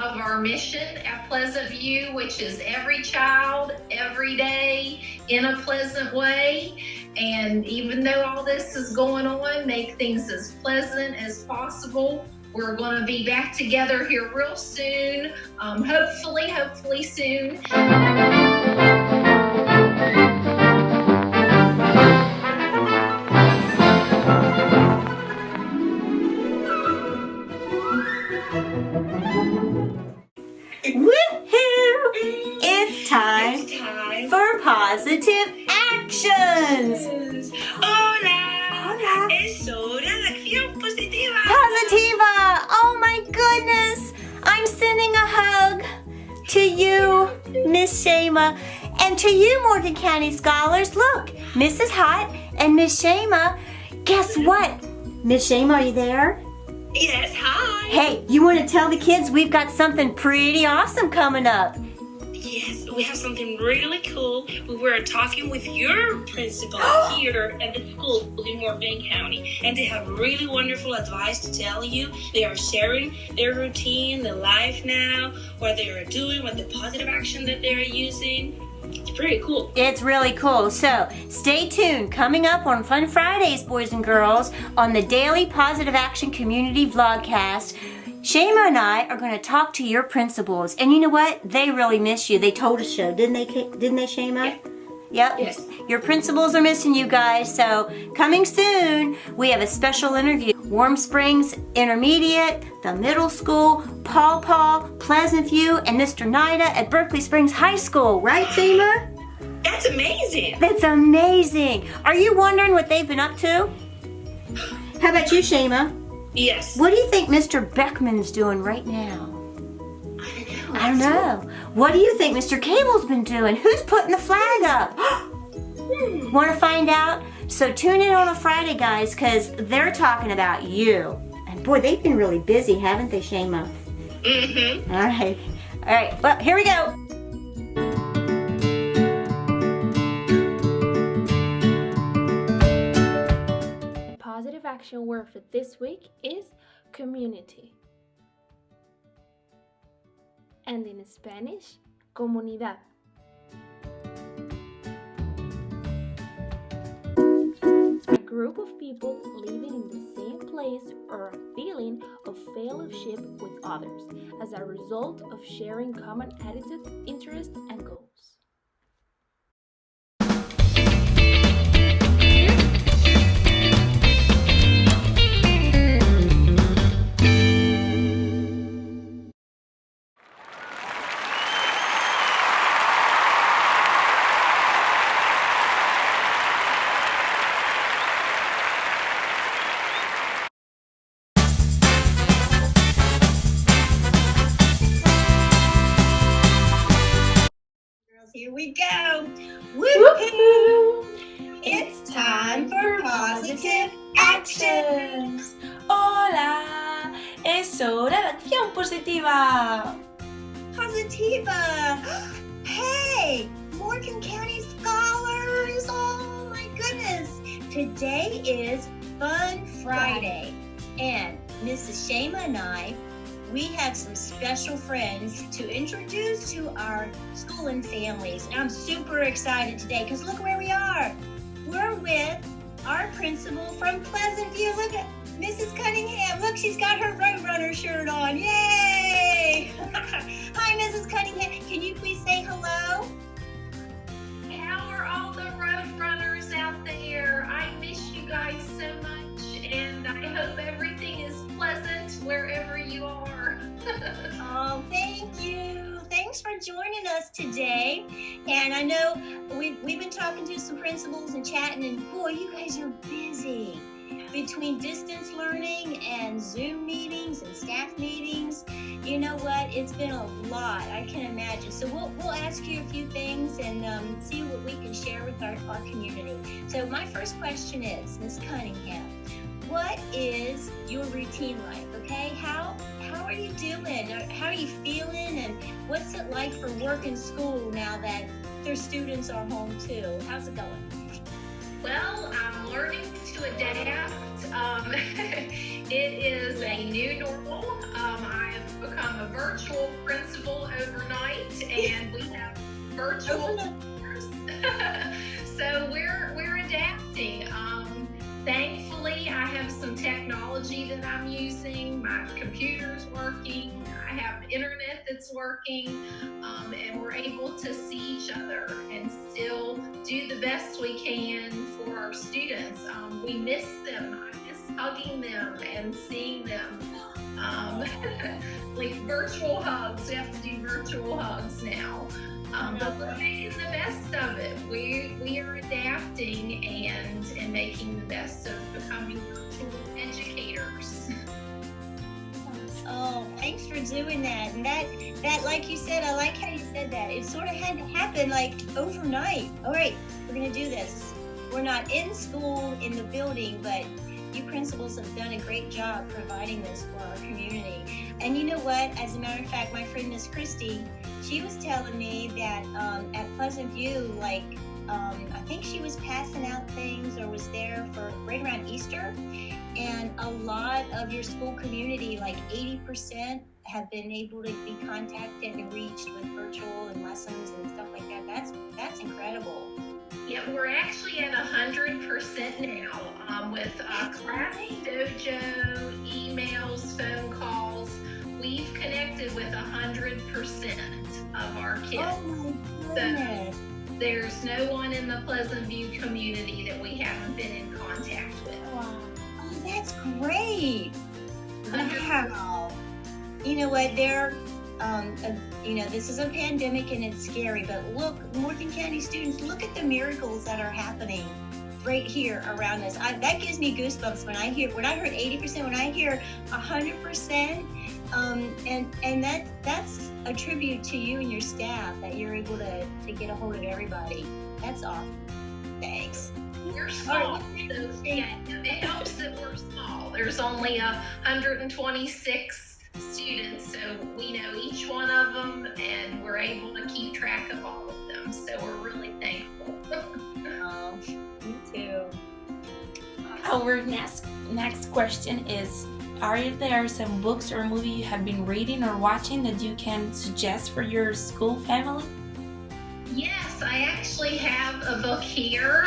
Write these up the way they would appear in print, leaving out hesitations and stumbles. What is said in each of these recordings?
of our mission at Pleasant View, which is every child, every day, in a pleasant way. And even though all this is going on, make things as pleasant as possible. We're going to be back together here real soon, hopefully soon. Woohoo! It's time for positive actions. Hola. Es hora de acción positiva. Positiva! Oh my goodness! I'm sending a hug to you, Miss Shema, and to you, Morgan County scholars. Look, Mrs. Hott and Miss Shema. Guess what? Miss Shema, are you there? Yes, hi. Hey, you want to tell the kids we've got something pretty awesome coming up? Yes, we have something really cool. We were talking with your principal here at the school in Morgan County, and they have really wonderful advice to tell you. They are sharing their routine, their life now, what they are doing, what the positive action that they are using. It's pretty cool. It's really cool. So stay tuned. Coming up on Fun Fridays, boys and girls, on the Daily Positive Action Community Vlogcast, Shema and I are going to talk to your principals. And you know what? They really miss you. They told us so. Didn't they, Shema? Yeah. Yep. Yes. Your principals are missing you guys. So coming soon, we have a special interview. Warm Springs Intermediate, the middle school, Paw, Pleasant View, and Mr. Nida at Berkeley Springs High School. Right, Shema? That's amazing. That's amazing. Are you wondering what they've been up to? How about you, Shema? Yes. What do you think Mr. Beckman's doing right now? I don't know. What do you think Mr. Cable's been doing? Who's putting the flag up? Want to find out? So tune in on a Friday, guys, because they're talking about you. And boy, they've been really busy, haven't they, Shema? Mm-hmm. All right. Well, here we go. The positive action word for this week is community. And in Spanish, comunidad. A group of people living in the same place or a feeling of fellowship with others as a result of sharing common attitude, interests, and goals. Here we go. Woo-hoo! It's time for positive actions. Hola. Es hora de acción positiva. Positiva. Hey, Morgan County scholars. Oh my goodness. Today is Fun Friday. And Mrs. Shema and I, we have some special friends to introduce to our school and families. And I'm super excited today because look where we are. We're with our principal from Pleasant View. Look at Mrs. Cunningham. Look, she's got her Roadrunner shirt on. Yay! Hi, Mrs. Cunningham. Can you please say hello? How are all the road runners out there? I miss you guys so much, and I hope everything is pleasant wherever you are. Oh, thank you. Thanks for joining us today. And I know we've been talking to some principals and chatting, and boy, you guys are busy. Between distance learning and Zoom meetings and staff meetings, you know what? It's been a lot, I can imagine. So we'll ask you a few things and see what we can share with our community. So my first question is, Ms. Cunningham, what is your routine like, okay? How are you doing? How are you feeling? And what's it like for work and school now that their students are home too? How's it going? Well, I'm learning to adapt. It is a new normal. I've become a virtual virtual. So we're adapting. Thankfully, I have some technology that I'm using. My computer's working. I have internet that's working, and we're able to see each other and still do the best we can for our students. We miss them. I miss hugging them and seeing them. Like virtual hugs. We have to do virtual hugs now. But we're making the best of it. We are adapting and making the best of becoming virtual educators. Oh, thanks for doing that. And that, like you said, I like how you said that. It sort of had to happen like overnight. All right, we're going to do this. We're not in school in the building, but you principals have done a great job providing this for our community. And you know what? As a matter of fact, my friend Miss Christy, she was telling me that at Pleasant View, like I think she was passing out things or was there for right around Easter, and a lot of your school community, like 80%, have been able to be contacted and reached with virtual and lessons and stuff like that. That's incredible. Yeah, we're actually at 100% now with class dojo, emails, phone calls. We've connected with 100% of our kids. Oh my goodness. So there's no one in the Pleasant View community that we haven't been in contact with. Wow. Oh, that's great. 100%. Wow. You know what? This is a pandemic and it's scary, but look, Morgan County students, look at the miracles that are happening right here around us. That gives me goosebumps when I heard 80%, when I hear 100%, and that's a tribute to you and your staff that you're able to get a hold of everybody. That's awesome. Thanks. We're small, so yeah, it helps that we're small. There's only 126 students, so we know each one of them, and we're able to keep track of all of them. So we're really thankful. Oh, me too. Our next question is, are there some books or movie you have been reading or watching that you can suggest for your school family? Yes, I actually have a book here.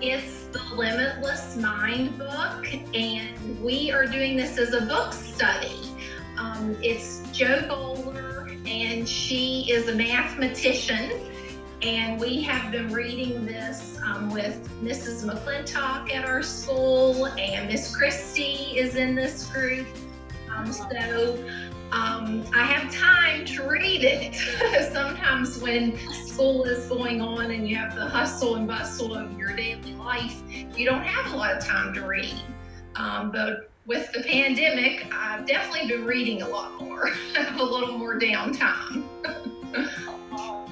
It's the Limitless Mind book, and we are doing this as a book study. It's Jo Bowler, and she is a mathematician, and we have been reading this with Mrs. McClintock at our school, and Miss Christie is in this group. I have time to read it. Sometimes when school is going on and you have the hustle and bustle of your daily life, you don't have a lot of time to read. But with the pandemic, I've definitely been reading a lot more. I have a little more downtime. Oh,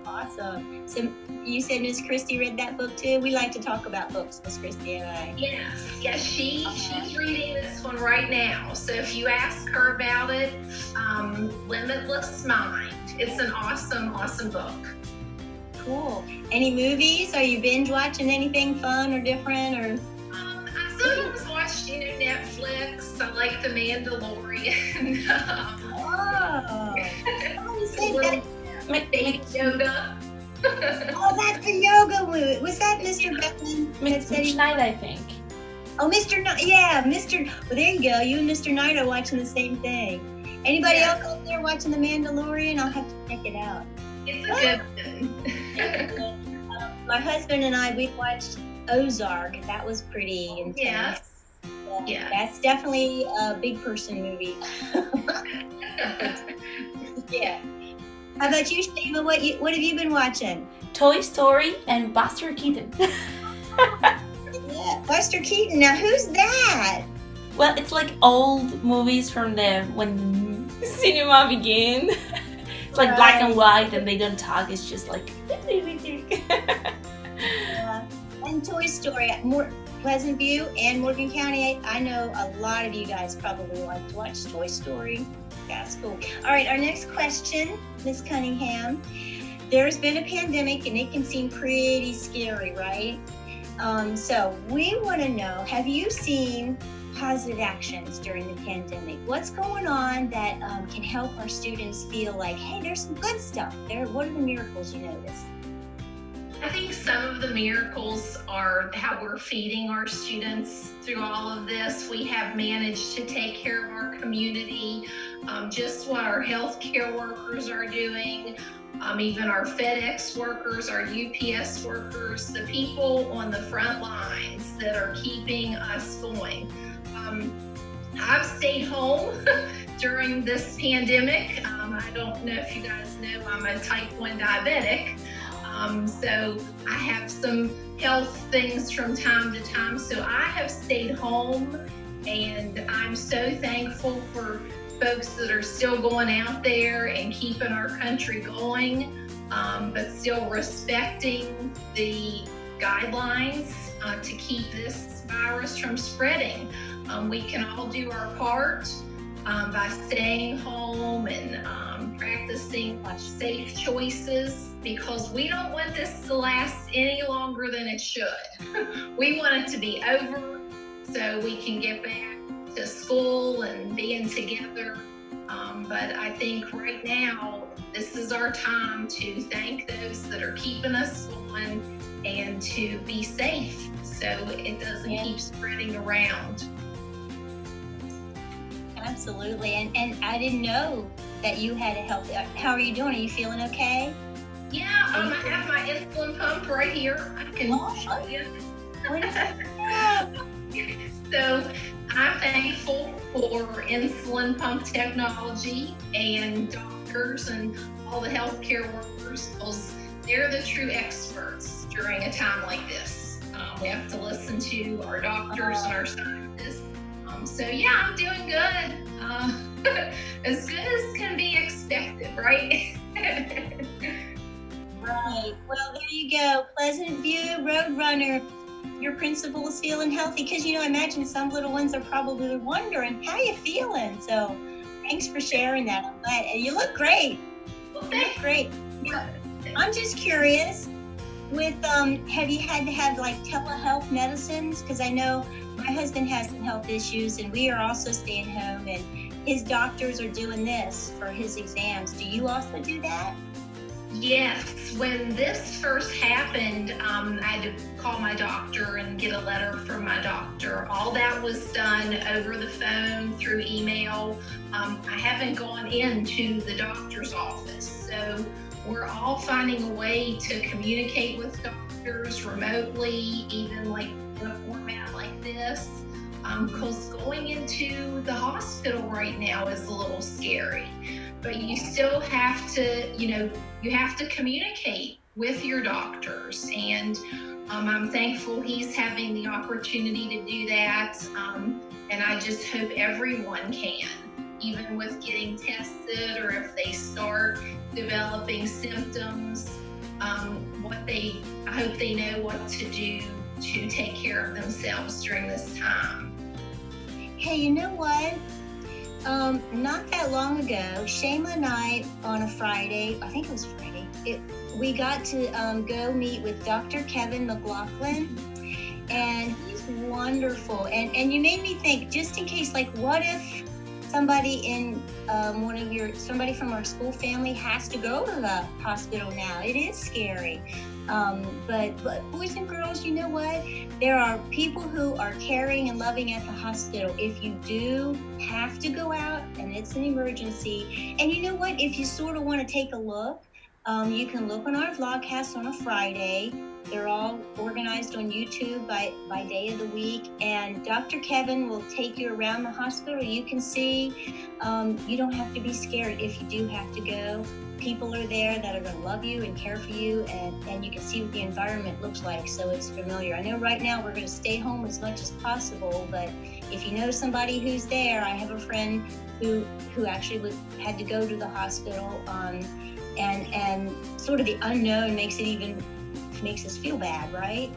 awesome. So you said Miss Christie read that book too? We like to talk about books, Miss Christie and I. Yes, she's reading this one right now. So if you ask her about it, Limitless Mind. It's an awesome, awesome book. Cool. Any movies? Are you binge watching anything fun or different? Or I sometimes watch, Netflix. I like The Mandalorian. You said that. Baby yoga. Oh, that's the yoga movie. Was that Mr. Beckman? Mr. Knight, I think. Oh, Mr. Knight. Yeah, Mr. Well, there you go. You and Mr. Knight are watching the same thing. Anybody else out there watching The Mandalorian? I'll have to check it out. It's a good one. My husband and I, we watched Ozark. That was pretty intense. Yeah. That's definitely a big person movie. Yeah. How about you, Shima? What have you been watching? Toy Story and Buster Keaton. Yeah, Buster Keaton. Now, who's that? Well, it's like old movies from when cinema began. It's like black and white, and they don't talk. It's just like. And Toy Story, more Pleasant View and Morgan County. I know a lot of you guys probably like to watch Toy Story. That's cool. All right, our next question, Miss Cunningham. There's been a pandemic, and it can seem pretty scary, right? So we want to know: have you seen positive actions during the pandemic. What's going on that can help our students feel like, hey, there's some good stuff there? What are the miracles you notice? I think some of the miracles are how we're feeding our students through all of this. We have managed to take care of our community, just what our healthcare workers are doing, even our FedEx workers, our UPS workers, the people on the front lines that are keeping us going. I've stayed home during this pandemic. I don't know if you guys know, I'm a type 1 diabetic. So I have some health things from time to time. So I have stayed home, and I'm so thankful for folks that are still going out there and keeping our country going, but still respecting the guidelines to keep this virus from spreading. We can all do our part by staying home and practicing safe choices, because we don't want this to last any longer than it should. We want it to be over so we can get back to school and being together. But I think right now, this is our time to thank those that are keeping us going and to be safe so it doesn't keep spreading around. Absolutely. And I didn't know that you had a health. How are you doing? Are you feeling okay? Yeah, I have my insulin pump right here. I can show you. So I'm thankful for insulin pump technology and doctors and all the healthcare workers, because they're the true experts during a time like this. We have to listen to our doctors and our scientists. So yeah, I'm doing good. As good as can be expected, right? Right. Well, there you go. Pleasant View, Roadrunner. Your principal is feeling healthy, because, I imagine some little ones are probably wondering, how you feeling? So thanks for sharing that. I'm glad. You look great. Well, You look great. I'm just curious, have you had to have like telehealth medicines? Because I know my husband has some health issues, and we are also staying home, and his doctors are doing this for his exams. Do you also do that? Yes, when this first happened, I had to call my doctor and get a letter from my doctor. All that was done over the phone, through email. I haven't gone into the doctor's office. So we're all finding a way to communicate with doctors remotely, even like in a format like this. Because going into the hospital right now is a little scary. But you still have to, you have to communicate with your doctors. And I'm thankful he's having the opportunity to do that. And I just hope everyone can, even with getting tested, or if they start developing symptoms, I hope they know what to do to take care of themselves during this time. Hey, you know what? Not that long ago, Shayla and I, on a Friday, I think it was Friday, we got to go meet with Dr. Kevin McLaughlin, and he's wonderful. And you made me think, just in case, like, what if somebody in somebody from our school family has to go to the hospital now? It is scary. But boys and girls, you know what? There are people who are caring and loving at the hospital. If you do have to go out and it's an emergency, and you know what? If you sort of want to take a look, you can look on our vlogcast on a Friday. They're all organized on YouTube by day of the week, and Dr. Kevin will take you around the hospital. You can see, you don't have to be scared if you do have to go. People are there that are going to love you and care for you, and you can see what the environment looks like, so it's familiar. I know right now we're going to stay home as much as possible, but if you know somebody who's there, I have a friend who actually had to go to the hospital, and sort of the unknown makes us feel bad, right?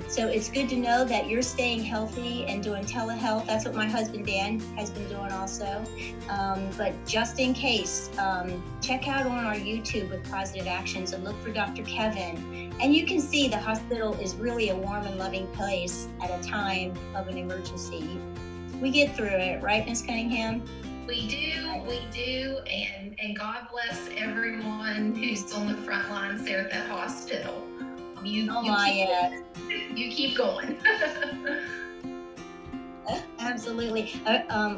So it's good to know that you're staying healthy and doing telehealth. That's what my husband Dan has been doing also. But just in case, check out on our YouTube with Positive Actions and look for Dr. Kevin. And you can see the hospital is really a warm and loving place at a time of an emergency. we get through it, right, Miss Cunningham? We do, and God bless everyone who's on the front lines there at that hospital. You keep going. Absolutely.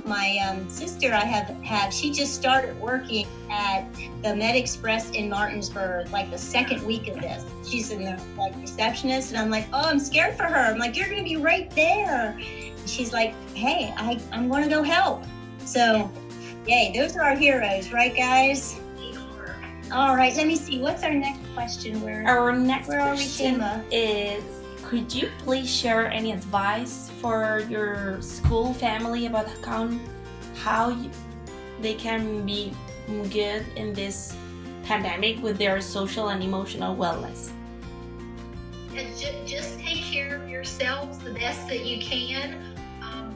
My sister, I have. She just started working at the Med Express in Martinsburg, like the second week of this. She's in the receptionist, and I'm like, oh, I'm scared for her. I'm like, you're gonna be right there. And she's like, hey, I'm gonna go help. So, yay, those are our heroes, right, guys? All right, let me see. What's our next question? Our next question Shema? is, could you please share any advice for your school family about how they can be good in this pandemic with their social and emotional wellness? Just take care of yourselves the best that you can.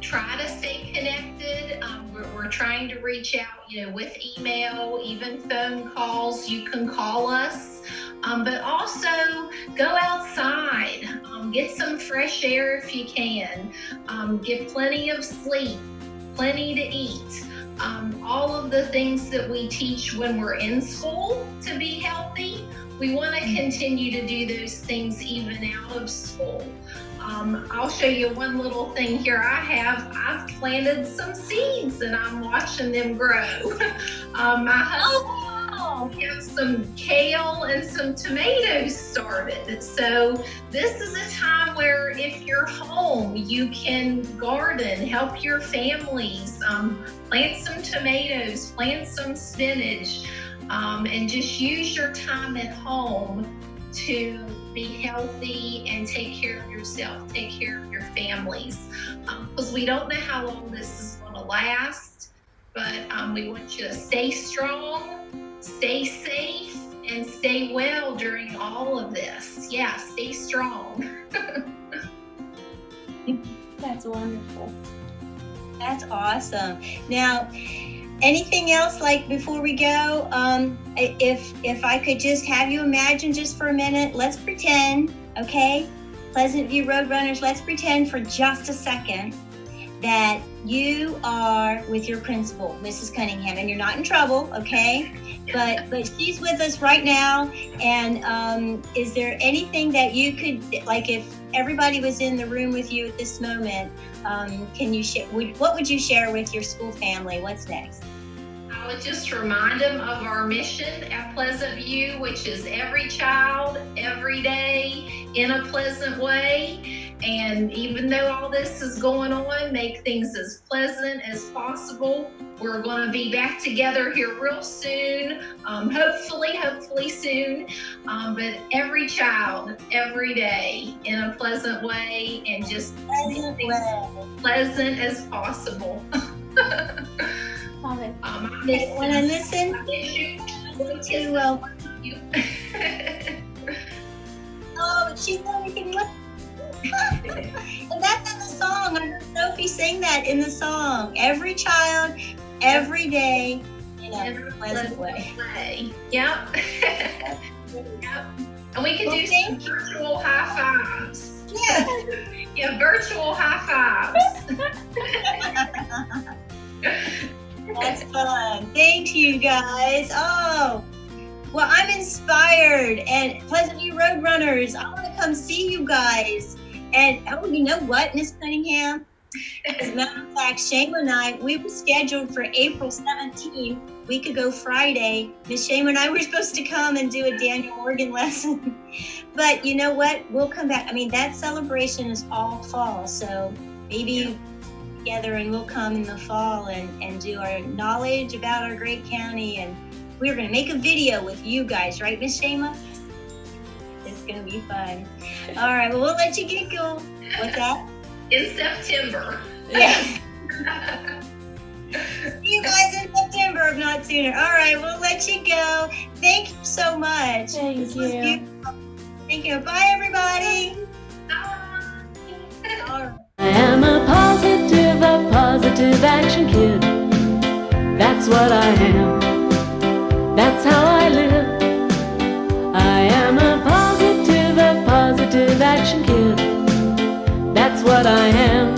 Try to stay connected. We're trying to reach out, with email, even phone calls. You can call us, but also go outside. Get some fresh air if you can. Get plenty of sleep, plenty to eat. All of the things that we teach when we're in school to be healthy, we want to continue to do those things even out of school. I'll show you one little thing here. I've planted some seeds and I'm watching them grow. My husband has some kale and some tomatoes started. So this is a time where if you're home, you can garden, help your families, plant some tomatoes, plant some spinach, and just use your time at home to be healthy and take care of yourself, take care of your families. Because we don't know how long this is going to last, but we want you to stay strong, stay safe, and stay well during all of this. Yeah, stay strong. That's wonderful. That's awesome. Now, anything else, like before we go, if I could just have you imagine just for a minute, let's pretend, okay? Pleasant View Roadrunners, let's pretend for just a second that you are with your principal, Mrs. Cunningham, and you're not in trouble, okay? But she's with us right now, and is there anything that you could, like if everybody was in the room with you at this moment, can you share, what would you share with your school family? What's next? I would just remind them of our mission at Pleasant View, which is every child, every day, in a pleasant way. And even though all this is going on, make things as pleasant as possible. We're going to be back together here real soon, hopefully soon. But every child, every day, in a pleasant way, and just pleasant as possible. Love it. When I listen to, oh, she's not even listen. And that's in the song. I heard Sophie sing that in the song. Every child, every day, in a pleasant way. Yep. Yep. And we can do some virtual high fives. Yeah. Yeah, virtual high fives. That's fun. Thank you, guys. Oh, well, I'm inspired. And Pleasant View Roadrunners, I want to come see you guys. And oh, you know what, Miss Cunningham? As a matter of fact, Shane and I, we were scheduled for April 17th, week ago Friday. Miss Shane and I were supposed to come and do a Daniel Morgan lesson. But you know what? We'll come back. I mean, that celebration is all fall. So maybe together and we'll come in the fall and do our knowledge about our great county. And we're going to make a video with you guys, right, Miss Shema? It's going to be fun. All right, well, we'll let you get going. What's that? In September. Yes. See you guys in September, if not sooner. All right, we'll let you go. Thank you so much. Thank This you. was beautiful. Thank you. Bye, everybody. All right. I am a positive action kid. That's what I am. That's how I live. I am a positive action kid. That's what I am.